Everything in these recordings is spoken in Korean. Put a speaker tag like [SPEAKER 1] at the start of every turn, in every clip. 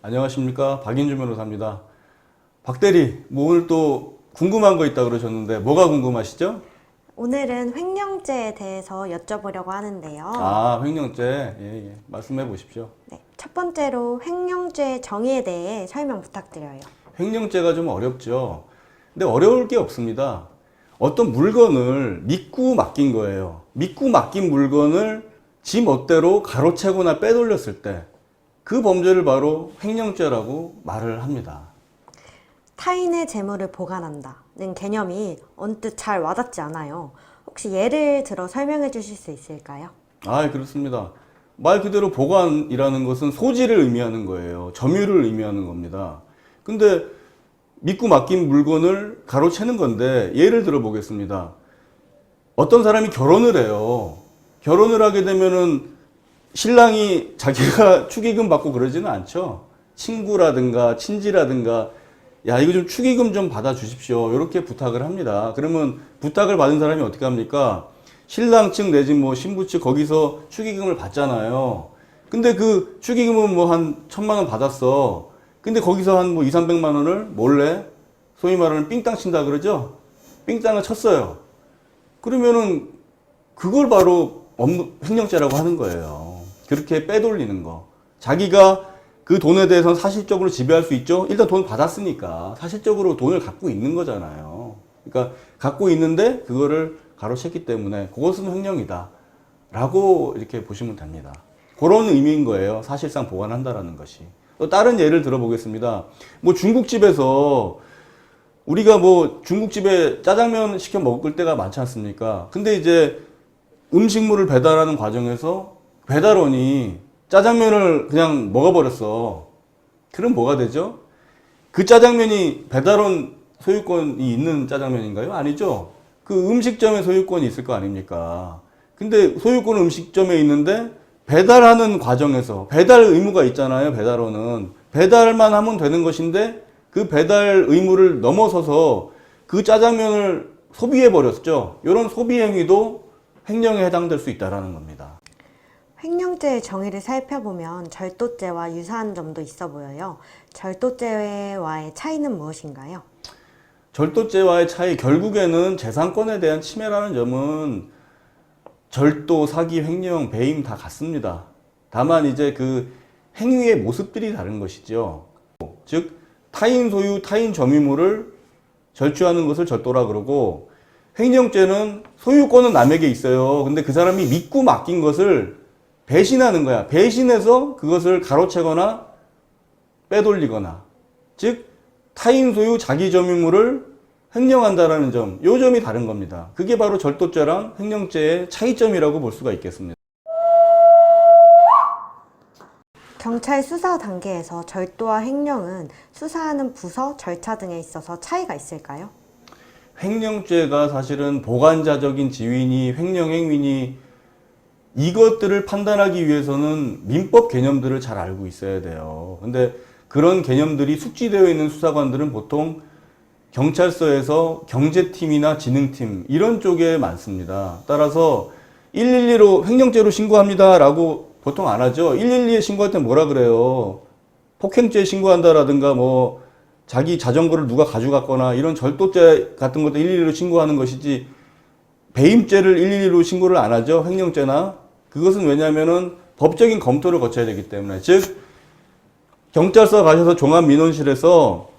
[SPEAKER 1] 안녕하십니까. 박인주 변호사입니다. 박대리, 오늘 또 궁금한 거 있다 그러셨는데 뭐가 궁금하시죠?
[SPEAKER 2] 오늘은 횡령죄에 대해서 여쭤보려고 하는데요.
[SPEAKER 1] 아, 횡령죄. 예. 말씀해 보십시오.
[SPEAKER 2] 네, 첫 번째로 횡령죄 정의에 대해 설명 부탁드려요.
[SPEAKER 1] 횡령죄가 좀 어렵죠. 근데 어려울 게 없습니다. 어떤 물건을 믿고 맡긴 거예요. 믿고 맡긴 물건을 지 멋대로 가로채거나 빼돌렸을 때 그 범죄를 바로 횡령죄라고 말을 합니다.
[SPEAKER 2] 타인의 재물을 보관한다는 개념이 언뜻 잘 와닿지 않아요. 혹시 예를 들어 설명해 주실 수 있을까요?
[SPEAKER 1] 아, 그렇습니다. 말 그대로 보관이라는 것은 소지를 의미하는 거예요. 점유를 의미하는 겁니다. 근데 믿고 맡긴 물건을 가로채는 건데 예를 들어 보겠습니다. 어떤 사람이 결혼을 해요. 결혼을 하게 되면은 신랑이 자기가 축의금 받고 그러지는 않죠. 친구라든가 친지라든가 야, 이거 좀 축의금 좀 받아 주십시오. 이렇게 부탁을 합니다. 그러면 부탁을 받은 사람이 어떻게 합니까? 신랑 측 내지 뭐 신부 측 거기서 축의금을 받잖아요. 근데 그 축의금은 뭐 한 1,000만 원 받았어. 근데 거기서 한 뭐 2, 300만 원을 몰래 소위 말하는 삥땅 친다 그러죠? 삥땅을 쳤어요. 그러면은 그걸 바로 횡령죄라고 하는 거예요. 그렇게 빼돌리는 거. 자기가 그 돈에 대해서는 사실적으로 지배할 수 있죠? 일단 돈 받았으니까 사실적으로 돈을 갖고 있는 거잖아요. 그러니까 갖고 있는데 그거를 가로챘기 때문에 그것은 횡령이다 라고 이렇게 보시면 됩니다. 그런 의미인 거예요. 사실상 보관한다라는 것이. 또 다른 예를 들어보겠습니다. 뭐 중국집에서 우리가 뭐 중국집에 짜장면 시켜 먹을 때가 많지 않습니까? 근데 이제 음식물을 배달하는 과정에서 배달원이 짜장면을 그냥 먹어버렸어. 그럼 뭐가 되죠? 그 짜장면이 배달원 소유권이 있는 짜장면인가요? 아니죠. 그 음식점의 소유권이 있을 거 아닙니까? 근데 소유권은 음식점에 있는데 배달하는 과정에서 배달 의무가 있잖아요. 배달원은 배달만 하면 되는 것인데 그 배달 의무를 넘어서서 그 짜장면을 소비해 버렸죠. 이런 소비 행위도 횡령에 해당될 수 있다라는 겁니다.
[SPEAKER 2] 횡령죄의 정의를 살펴보면 절도죄와 유사한 점도 있어 보여요. 절도죄와의 차이는 무엇인가요?
[SPEAKER 1] 절도죄와의 차이, 결국에는 재산권에 대한 침해라는 점은 절도, 사기, 횡령, 배임 다 같습니다. 다만 이제 그 행위의 모습들이 다른 것이죠. 즉 타인 소유, 타인 점유물을 절취하는 것을 절도라 그러고, 횡령죄는 소유권은 남에게 있어요. 근데 그 사람이 믿고 맡긴 것을 배신하는 거야. 배신해서 그것을 가로채거나 빼돌리거나, 즉 타인 소유 자기 점유물을 횡령한다라는 점, 요 점이 다른 겁니다. 그게 바로 절도죄랑 횡령죄의 차이점이라고 볼 수가 있겠습니다.
[SPEAKER 2] 경찰 수사 단계에서 절도와 횡령은 수사하는 부서, 절차 등에 있어서 차이가 있을까요?
[SPEAKER 1] 횡령죄가 사실은 보관자적인 지위니 횡령 행위니 이것들을 판단하기 위해서는 민법 개념들을 잘 알고 있어야 돼요. 근데 그런 개념들이 숙지되어 있는 수사관들은 보통 경찰서에서 경제팀이나 지능팀 이런 쪽에 많습니다. 따라서 112로 횡령죄로 신고합니다 라고 보통 안 하죠. 112에 신고할 때 뭐라 그래요? 폭행죄 신고한다라든가 뭐 자기 자전거를 누가 가져갔거나 이런 절도죄 같은 것도 112로 신고하는 것이지, 배임죄를 112로 신고를 안 하죠. 횡령죄나. 그것은 왜냐하면은 법적인 검토를 거쳐야 되기 때문에. 즉 경찰서 가셔서 종합민원실에서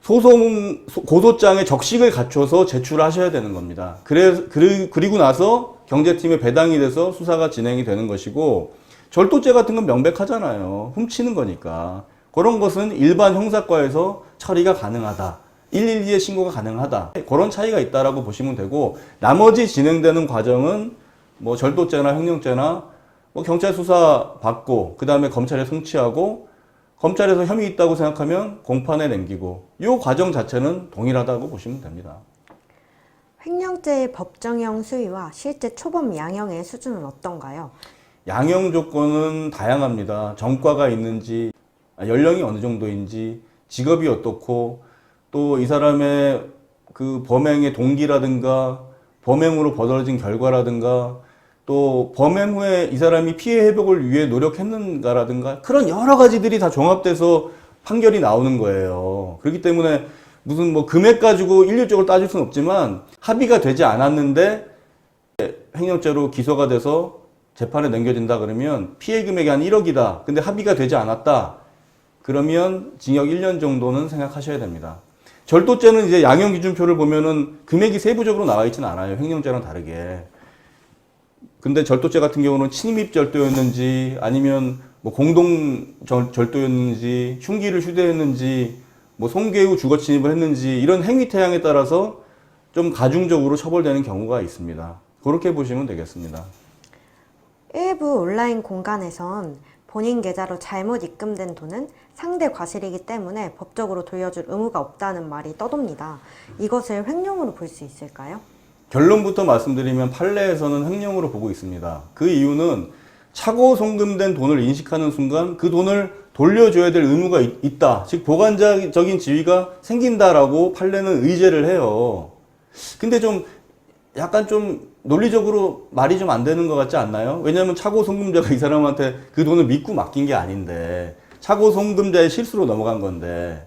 [SPEAKER 1] 고소장에 적식을 갖춰서 제출하셔야 되는 겁니다. 그리고 나서 경제팀에 배당이 돼서 수사가 진행이 되는 것이고, 절도죄 같은 건 명백하잖아요. 훔치는 거니까. 그런 것은 일반 형사과에서 처리가 가능하다. 112에 신고가 가능하다. 그런 차이가 있다라고 보시면 되고, 나머지 진행되는 과정은 뭐 절도죄나 횡령죄나 뭐 경찰 수사 받고 그 다음에 검찰에 송치하고 검찰에서 혐의 있다고 생각하면 공판에 남기고, 이 과정 자체는 동일하다고 보시면 됩니다.
[SPEAKER 2] 횡령죄의 법정형 수위와 실제 초범 양형의 수준은 어떤가요?
[SPEAKER 1] 양형 조건은 다양합니다. 전과가 있는지, 연령이 어느 정도인지, 직업이 어떻고, 또 이 사람의 그 범행의 동기라든가 범행으로 벌어진 결과라든가, 또 범행 후에 이 사람이 피해 회복을 위해 노력했는가라든가, 그런 여러 가지들이 다 종합돼서 판결이 나오는 거예요. 그렇기 때문에 무슨 뭐 금액 가지고 일률적으로 따질 수는 없지만 합의가 되지 않았는데 횡령죄로 기소가 돼서 재판에 넘겨진다 그러면 피해 금액이 한 1억이다. 근데 합의가 되지 않았다. 그러면 징역 1년 정도는 생각하셔야 됩니다. 절도죄는 이제 양형기준표를 보면은 금액이 세부적으로 나와 있지는 않아요. 횡령죄랑 다르게. 근데 절도죄 같은 경우는 침입 절도였는지 아니면 뭐 공동 절도였는지 흉기를 휴대했는지 뭐 송괴 후 주거 침입을 했는지 이런 행위 태양에 따라서 좀 가중적으로 처벌되는 경우가 있습니다. 그렇게 보시면 되겠습니다.
[SPEAKER 2] 일부 온라인 공간에선 본인 계좌로 잘못 입금된 돈은 상대 과실이기 때문에 법적으로 돌려줄 의무가 없다는 말이 떠돕니다. 이것을 횡령으로 볼 수 있을까요?
[SPEAKER 1] 결론부터 말씀드리면 판례에서는 횡령으로 보고 있습니다. 그 이유는 차고 송금된 돈을 인식하는 순간 그 돈을 돌려줘야 될 의무가 있다. 즉 보관적인 지위가 생긴다라고 판례는 의제를 해요. 근데 좀 약간 좀 논리적으로 말이 좀 안 되는 것 같지 않나요? 왜냐하면 차고 송금자가 이 사람한테 그 돈을 믿고 맡긴 게 아닌데 차고 송금자의 실수로 넘어간 건데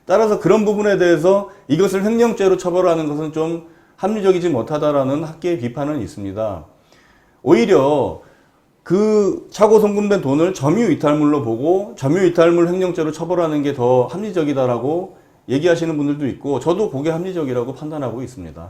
[SPEAKER 1] 따라서 그런 부분에 대해서 이것을 횡령죄로 처벌하는 것은 좀 합리적이지 못하다라는 학계의 비판은 있습니다. 오히려 그 차고 송금된 돈을 점유이탈물로 보고 점유이탈물 횡령죄로 처벌하는 게 더 합리적이다라고 얘기하시는 분들도 있고 저도 그게 합리적이라고 판단하고 있습니다.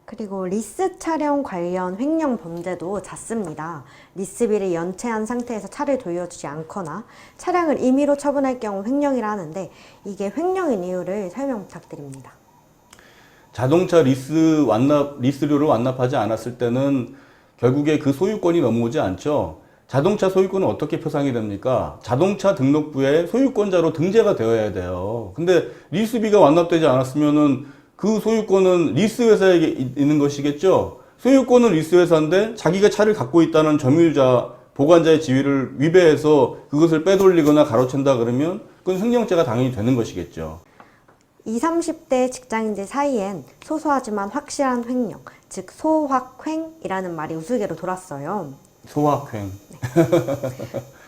[SPEAKER 2] 그리고 리스 차량 관련 횡령 범죄도 잦습니다. 리스비를 연체한 상태에서 차를 돌려주지 않거나 차량을 임의로 처분할 경우 횡령이라 하는데 이게 횡령인 이유를 설명 부탁드립니다.
[SPEAKER 1] 자동차 리스료를 완납하지 않았을 때는 결국에 그 소유권이 넘어오지 않죠. 자동차 소유권은 어떻게 표상이 됩니까? 자동차 등록부에 소유권자로 등재가 되어야 돼요. 근데 리스비가 완납되지 않았으면은 그 소유권은 리스회사에 있는 것이겠죠. 소유권은 리스회사인데 자기가 차를 갖고 있다는 점유자, 보관자의 지위를 위배해서 그것을 빼돌리거나 가로챈다 그러면 그건 횡령죄가 당연히 되는 것이겠죠.
[SPEAKER 2] 20, 30대 직장인들 사이엔 소소하지만 확실한 횡령, 즉 소확횡이라는 말이 우스개로 돌았어요.
[SPEAKER 1] 소확횡.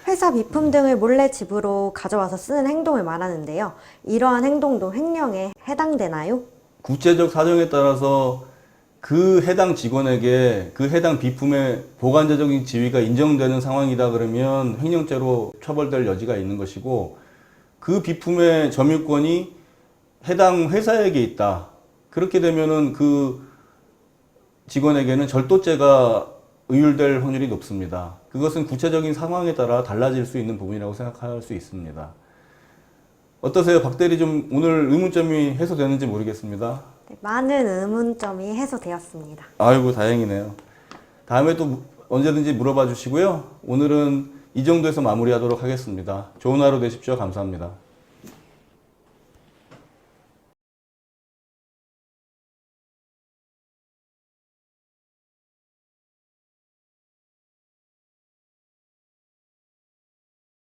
[SPEAKER 2] 회사 비품 등을 몰래 집으로 가져와서 쓰는 행동을 말하는데요. 이러한 행동도 횡령에 해당되나요?
[SPEAKER 1] 구체적 사정에 따라서 그 해당 직원에게 그 해당 비품의 보관자적인 지위가 인정되는 상황이다 그러면 횡령죄로 처벌될 여지가 있는 것이고 그 비품의 점유권이 해당 회사에게 있다. 그렇게 되면은 그 직원에게는 절도죄가 의율될 확률이 높습니다. 그것은 구체적인 상황에 따라 달라질 수 있는 부분이라고 생각할 수 있습니다. 어떠세요? 박 대리 좀 오늘 의문점이 해소되는지 모르겠습니다.
[SPEAKER 2] 네, 많은 의문점이 해소되었습니다.
[SPEAKER 1] 아이고 다행이네요. 다음에 또 언제든지 물어봐 주시고요. 오늘은 이 정도에서 마무리하도록 하겠습니다. 좋은 하루 되십시오. 감사합니다.